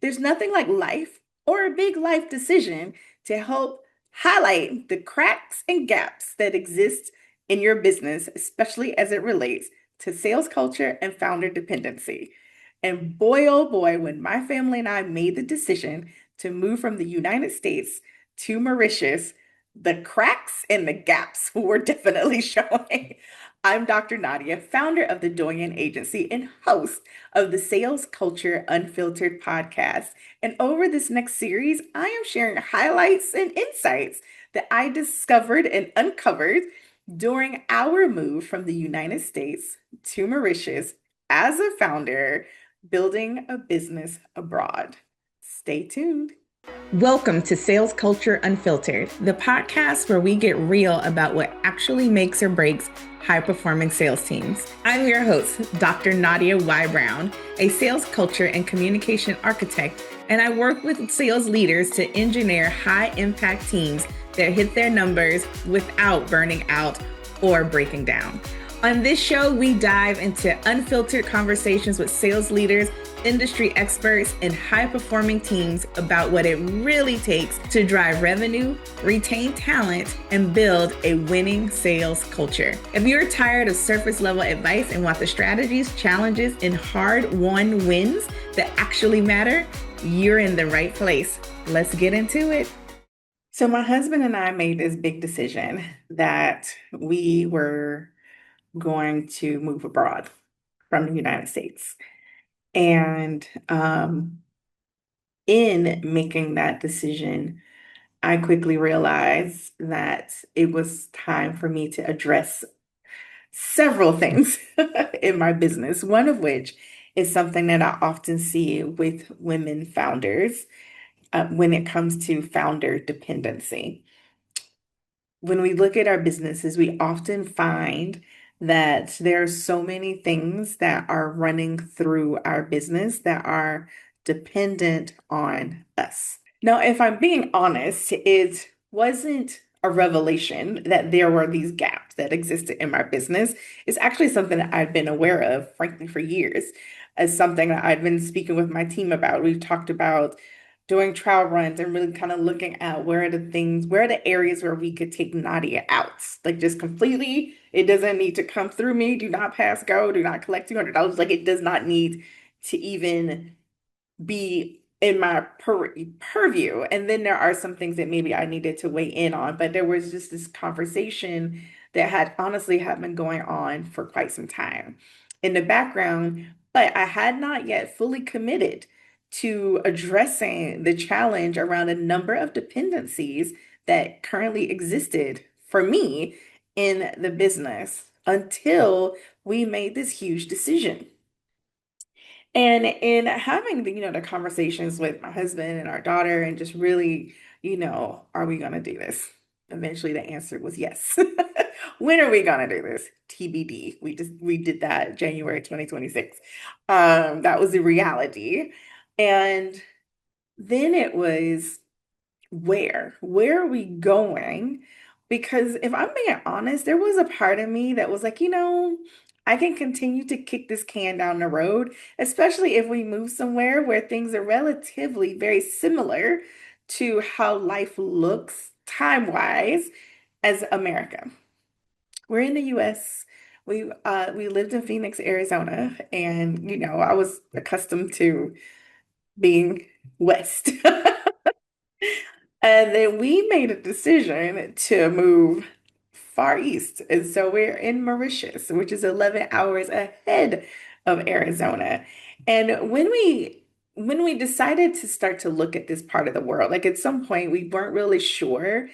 There's nothing like life or a big life decision to help highlight the cracks and gaps that exist in your business, especially as it relates to sales culture and founder dependency. And boy, oh boy, when my family and I made the decision to move from the United States to Mauritius, the cracks and the gaps were definitely showing. I'm Dr. Nadia, founder of the Doyen Agency and host of the Sales Culture Unfiltered podcast. And over this next series, I am sharing highlights and insights that I discovered and uncovered during our move from the United States to Mauritius as a founder, building a business abroad. Stay tuned. Welcome to Sales Culture Unfiltered, the podcast where we get real about what actually makes or breaks high-performing sales teams. I'm your host, Dr. Nadia Y. Brown, a sales culture and communication architect, and I work with sales leaders to engineer high-impact teams that hit their numbers without burning out or breaking down. On this show, we dive into unfiltered conversations with sales leaders, industry experts, and high-performing teams about what it really takes to drive revenue, retain talent, and build a winning sales culture. If you're tired of surface-level advice and want the strategies, challenges, and hard-won wins that actually matter, you're in the right place. Let's get into it. So my husband and I made this big decision that we were going to move abroad from the United States. And in making that decision, I quickly realized that it was time for me to address several things in my business, one of which is something that I often see with women founders when it comes to founder dependency. When we look at our businesses, we often find that there are so many things that are running through our business that are dependent on us. Now, if I'm being honest, it wasn't a revelation that there were these gaps that existed in my business. It's actually something that I've been aware of, frankly, for years, as something that I've been speaking with my team about. We've talked about doing trial runs and really kind of looking at where are the areas where we could take Nadia out. Like just completely, it doesn't need to come through me. Do not pass go, do not collect $200. Like it does not need to even be in my purview. And then there are some things that maybe I needed to weigh in on, but there was just this conversation that had honestly had been going on for quite some time in the background, but I had not yet fully committed to addressing the challenge around a number of dependencies that currently existed for me in the business until we made this huge decision. And in having the conversations with my husband and our daughter and just really, are we going to do this? Eventually the answer was yes. When are we going to do this? TBD. We did that January 2026. That was the reality. And then it was where are we going? Because if I'm being honest, there was a part of me that was like, I can continue to kick this can down the road, especially if we move somewhere where things are relatively very similar to how life looks time-wise as America. We're in the US. We lived in Phoenix, Arizona, and I was accustomed to being West. And then we made a decision to move far east. And so we're in Mauritius, which is 11 hours ahead of Arizona. And when we decided to start to look at this part of the world, like at some point we weren't really sure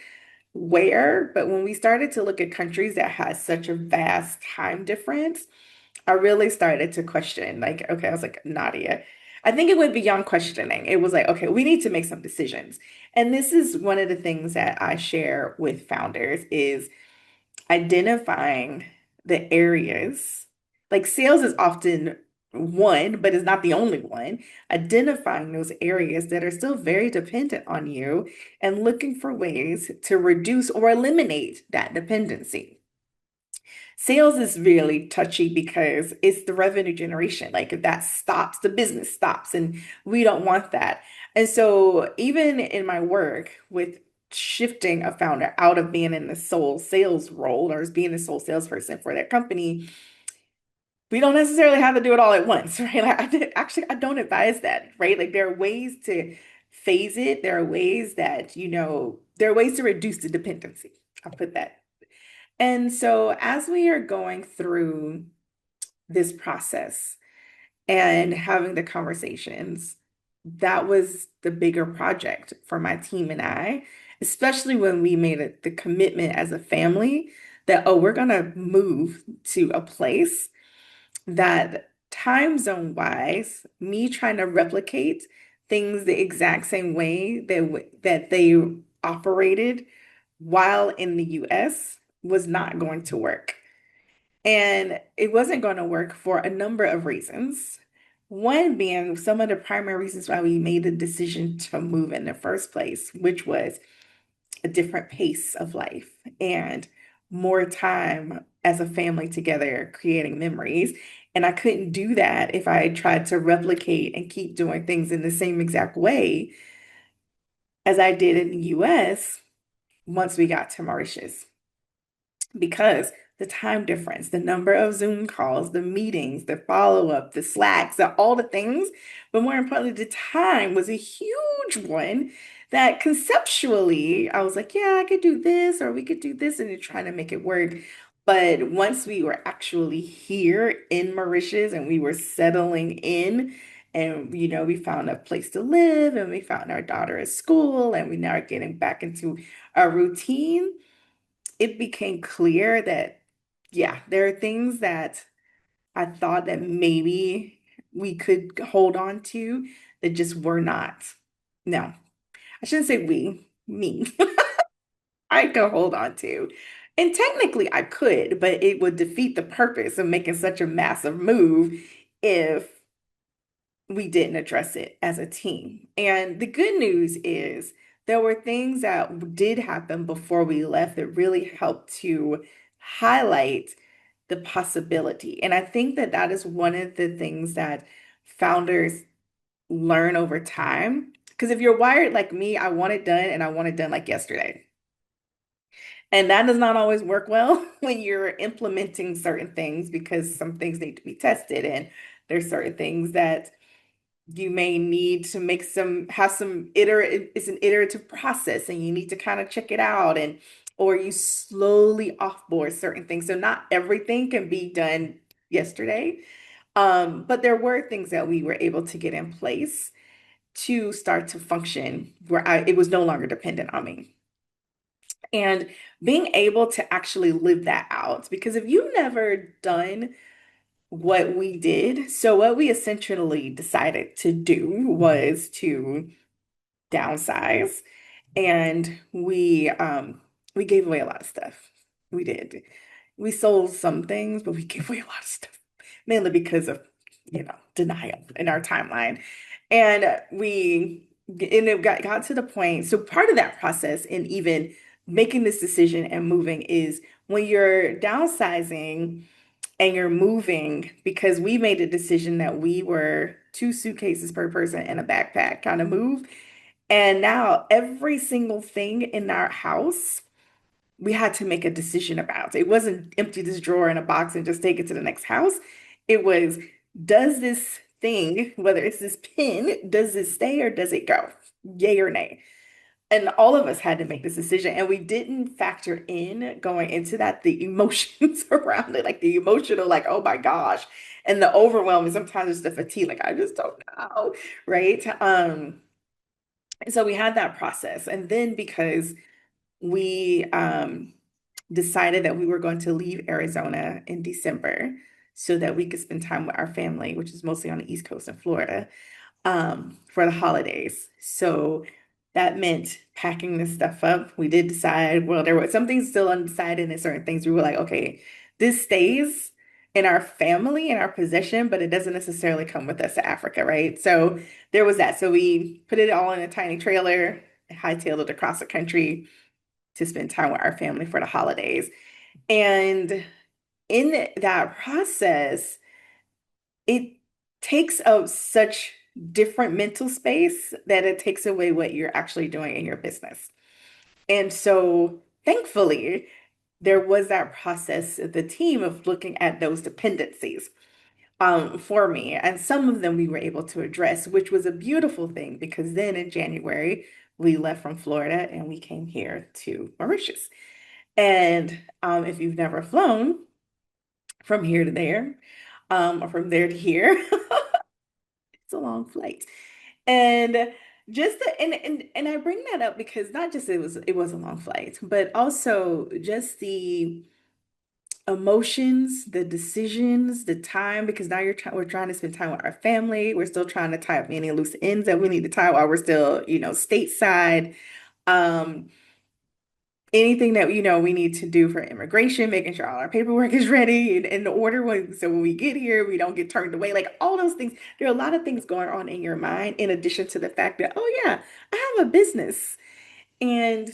where, but when we started to look at countries that had such a vast time difference, I really started to question, like, okay, I was like, Nadia, I think it went beyond questioning. It was like, okay, we need to make some decisions. And this is one of the things that I share with founders is identifying the areas. Like sales is often one, but it's not the only one. Identifying those areas that are still very dependent on you and looking for ways to reduce or eliminate that dependency. Sales is really touchy because it's the revenue generation. Like if that stops, the business stops, and we don't want that. And so even in my work with shifting a founder out of being in the sole sales role or as being the sole salesperson for their company, we don't necessarily have to do it all at once, right? Like actually, I don't advise that, right? Like there are ways to phase it. There are ways that, there are ways to reduce the dependency. I'll put that. And so as we are going through this process and having the conversations, that was the bigger project for my team and I, especially when we made the commitment as a family that, oh, we're going to move to a place that time zone wise, me trying to replicate things the exact same way that they operated while in the US was not going to work. And it wasn't going to work for a number of reasons. One being some of the primary reasons why we made the decision to move in the first place, which was a different pace of life and more time as a family together, creating memories. And I couldn't do that if I tried to replicate and keep doing things in the same exact way as I did in the US once we got to Mauritius, because the time difference, the number of Zoom calls, the meetings, the follow-up, the Slacks, all the things, but more importantly, the time was a huge one that conceptually I was like, yeah, I could do this or we could do this, and you're trying to make it work. But once we were actually here in Mauritius and we were settling in, and we found a place to live and we found our daughter at school and we now are getting back into our routine, it became clear that, yeah, there are things that I thought that maybe we could hold on to that just were not. No, I shouldn't say we, me. I could hold on to. And technically I could, but it would defeat the purpose of making such a massive move if we didn't address it as a team. And the good news is there were things that did happen before we left that really helped to highlight the possibility. And I think that that is one of the things that founders learn over time. Because if you're wired like me, I want it done and I want it done like yesterday. And that does not always work well when you're implementing certain things because some things need to be tested and there's certain things that you may need to have some it's an iterative process and you need to kind of check it out, and or you slowly offboard certain things. So not everything can be done yesterday. But there were things that we were able to get in place to start to function where it was no longer dependent on me. And being able to actually live that out, because if you've never done what we did. So what we essentially decided to do was to downsize, and we gave away a lot of stuff. We did. We sold some things, but we gave away a lot of stuff, mainly because of, denial in our timeline. And it got to the point. So part of that process in even making this decision and moving is when you're downsizing and you're moving, because we made a decision that we were 2 suitcases per person and a backpack kind of move. And now every single thing in our house, we had to make a decision about. It wasn't empty this drawer in a box and just take it to the next house. It was, does this thing, whether it's this pin, does it stay or does it go? Yay or nay? And all of us had to make this decision, and we didn't factor in going into that the emotions around it, like the emotional, like, oh my gosh, and the overwhelm, and sometimes it's the fatigue, like, I just don't know, right? So we had that process. And then because we decided that we were going to leave Arizona in December so that we could spend time with our family, which is mostly on the East Coast in Florida, for the holidays. So that meant packing this stuff up. We did decide, well, there were some things still undecided and certain things we were like, okay, this stays in our family, in our possession, but it doesn't necessarily come with us to Africa, right? So there was that. So we put it all in a tiny trailer, hightailed it across the country to spend time with our family for the holidays. And in that process, it takes up such different mental space that it takes away what you're actually doing in your business. And so, thankfully, there was that process, the team of looking at those dependencies for me. And some of them we were able to address, which was a beautiful thing because then in January, we left from Florida and we came here to Mauritius. And if you've never flown from here to there, or from there to here, it's a long flight. And and I bring that up because not just it was a long flight, but also just the emotions, the decisions, the time, because now we're trying to spend time with our family. We're still trying to tie up many loose ends that we need to tie while we're still, stateside. Um, Anything that we need to do for immigration, making sure all our paperwork is ready and in order so when we get here, we don't get turned away. Like all those things. There are a lot of things going on in your mind, in addition to the fact that, oh yeah, I have a business. And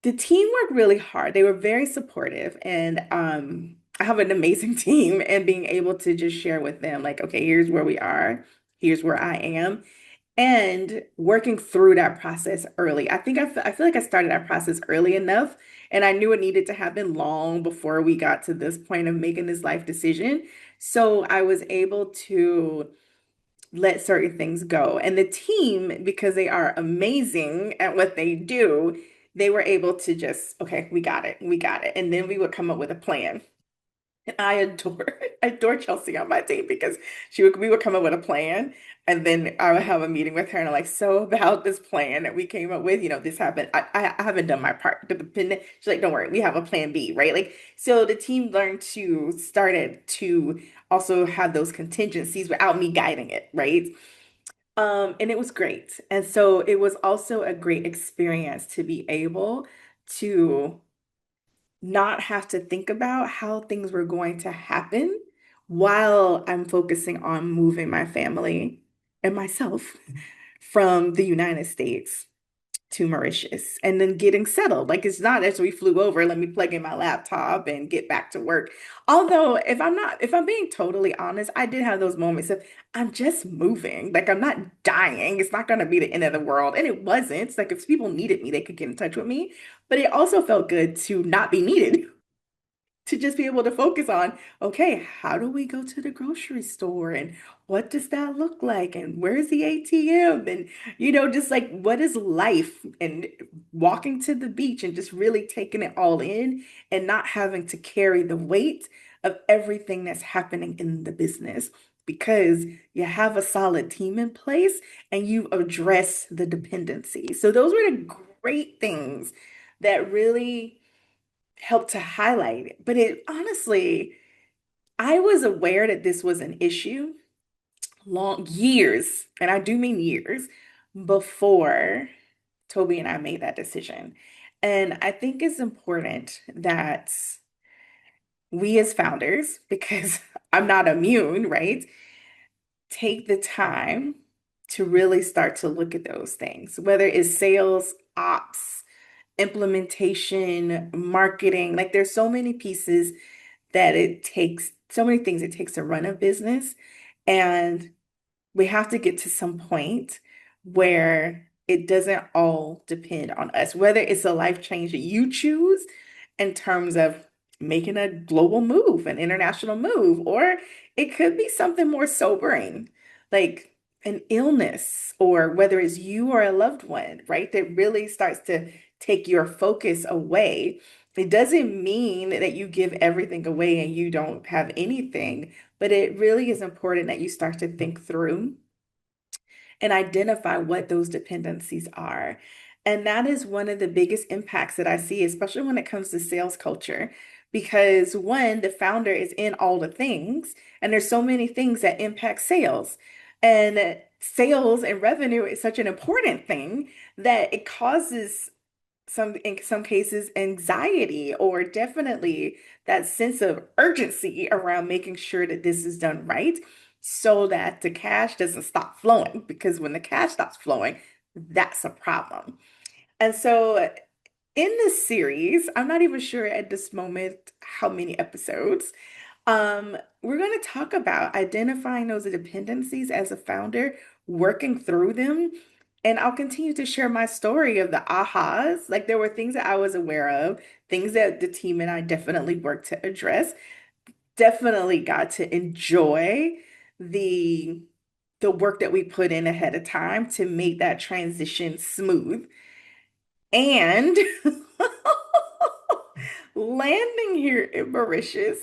the team worked really hard. They were very supportive, and I have an amazing team. And being able to just share with them, like, okay, here's where we are, here's where I am, and working through that process early. I feel like I started that process early enough, and I knew it needed to happen long before we got to this point of making this life decision. So I was able to let certain things go. And the team, because they are amazing at what they do, they were able to just, okay, we got it, we got it. And then we would come up with a plan. And I adore, I adore Chelsea on my team because we would come up with a plan, and then I would have a meeting with her, and I'm like, so about this plan that we came up with, this happened. I haven't done my part. She's like, don't worry, we have a plan B, right? Like, so the team started to also have those contingencies without me guiding it, right? And it was great. And so it was also a great experience to be able to not have to think about how things were going to happen while I'm focusing on moving my family and myself from the United States to Mauritius and then getting settled. Like it's not as we flew over, let me plug in my laptop and get back to work. Although if I'm being totally honest, I did have those moments of I'm just moving. Like I'm not dying. It's not going to be the end of the world. And it wasn't. It's like if people needed me, they could get in touch with me. But it also felt good to not be needed, to just be able to focus on, okay, how do we go to the grocery store and what does that look like and where's the ATM and just like what is life and walking to the beach and just really taking it all in and not having to carry the weight of everything that's happening in the business because you have a solid team in place and you address the dependency. So those were the great things that really helped to highlight it. But it honestly, I was aware that this was an issue long years, and I do mean years, before Toby and I made that decision. And I think it's important that we as founders, because I'm not immune, right, take the time to really start to look at those things, whether it's sales, ops, implementation, marketing. Like there's so many pieces that it takes, so many things it takes to run a business. And we have to get to some point where it doesn't all depend on us, whether it's a life change that you choose in terms of making a global move, an international move, or it could be something more sobering, like an illness, or whether it's you or a loved one, right? That really starts to take your focus away. It doesn't mean that you give everything away and you don't have anything, but it really is important that you start to think through and identify what those dependencies are. And that is one of the biggest impacts that I see, especially when it comes to sales culture. Because one, the founder is in all the things, and there's so many things that impact sales. And sales and revenue is such an important thing that it causes in some cases anxiety or definitely that sense of urgency around making sure that this is done right so that the cash doesn't stop flowing, because when the cash stops flowing, that's a problem. And so in this series, I'm not even sure at this moment how many episodes. We're going to talk about identifying those dependencies as a founder, working through them, and I'll continue to share my story of the ahas. Like there were things that I was aware of, things that the team and I definitely worked to address. Definitely got to enjoy the the work that we put in ahead of time to make that transition smooth. And landing here in Mauritius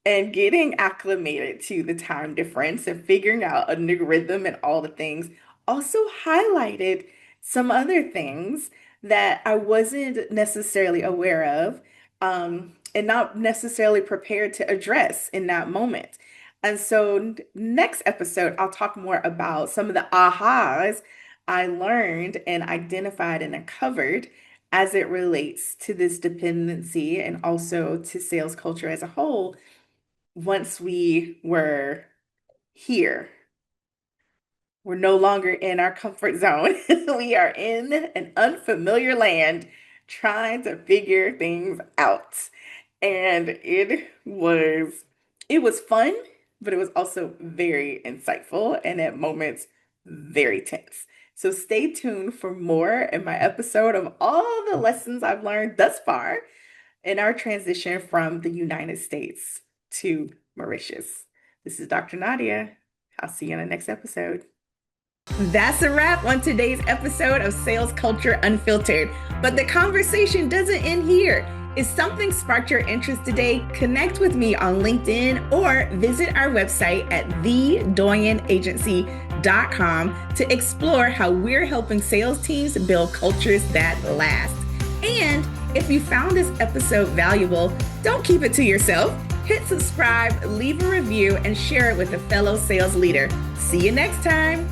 and getting acclimated to the time difference and figuring out a new rhythm and all the things also highlighted some other things that I wasn't necessarily aware of, and not necessarily prepared to address in that moment. And so, next episode, I'll talk more about some of the ahas I learned and identified and uncovered as it relates to this dependency and also to sales culture as a whole once we were here. We're no longer in our comfort zone. We are in an unfamiliar land trying to figure things out. And it was fun, but it was also very insightful and at moments very tense. So stay tuned for more in my episode of all the lessons I've learned thus far in our transition from the United States to Mauritius. This is Dr. Nadia. I'll see you in the next episode. That's a wrap on today's episode of Sales Culture Unfiltered. But the conversation doesn't end here. If something sparked your interest today, connect with me on LinkedIn or visit our website at thedoyenagency.com to explore how we're helping sales teams build cultures that last. And if you found this episode valuable, don't keep it to yourself. Hit subscribe, leave a review, and share it with a fellow sales leader. See you next time.